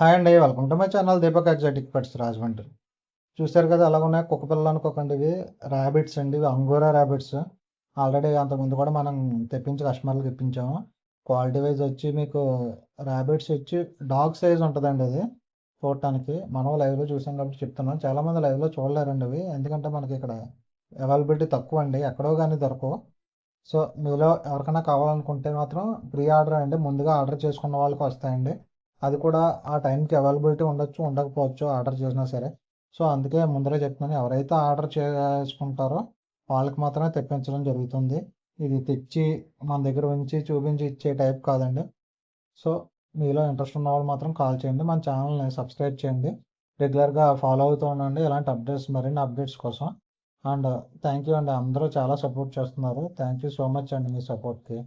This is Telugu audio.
హాయ్ అండి. Welcome to my channel Deepak exotic pets Rajahmundry. చూసారు కదా ఎలాగున్నాయి కుక్క పిల్లలు అనుకోకండి ఇవి. ర్యాబిట్స్ అండి. ఇవి అంగోరా ర్యాబిట్స్. ఆల్రెడీ అంతకుముందు కూడా మనం తెప్పించి కస్టమర్లకు ఇప్పించాము. క్వాలిటీ వైజ్ వచ్చి మీకు ర్యాబిట్స్ వచ్చి డాగ్ సైజ్ ఉంటుందండి అది చూడటానికి. మనం లైవ్లో చూసాం కాబట్టి చెప్తున్నాం. చాలామంది లైవ్లో చూడలేరండి ఇవి. ఎందుకంటే మనకి ఇక్కడ అవైలబిలిటీ తక్కువ అండి. ఎక్కడో కానీ దొరకవు. సో మీలో ఎవరికైనా కావాలనుకుంటే మాత్రం ప్రీ ఆర్డర్ అండి. ముందుగా ఆర్డర్ చేసుకున్న వాళ్ళకి వస్తాయండి. అది కూడా ఆ టైంకి అవైలబిలిటీ ఉండొచ్చు, ఉండకపోవచ్చు ఆర్డర్ చేసినా సరే. సో అందుకే ముందరే చెప్తున్నాను. ఎవరైతే ఆర్డర్ చేసుకుంటారో వాళ్ళకి మాత్రమే తెప్పించడం జరుగుతుంది. ఇది తెచ్చి మన దగ్గర ఉంచి చూపించి ఇచ్చే టైప్ కాదండి. సో మీలో ఇంట్రెస్ట్ ఉన్న వాళ్ళు మాత్రం కాల్ చేయండి. మన ఛానల్ని సబ్స్క్రైబ్ చేయండి. రెగ్యులర్గా ఫాలో అవుతూ ఉండండి ఇలాంటి అప్డేట్స్, మరిన్ని అప్డేట్స్ కోసం. అండ్ థ్యాంక్ యూ అండి. అందరూ చాలా సపోర్ట్ చేస్తున్నారు. థ్యాంక్ యూ సో మచ్ అండి మీ సపోర్ట్కి.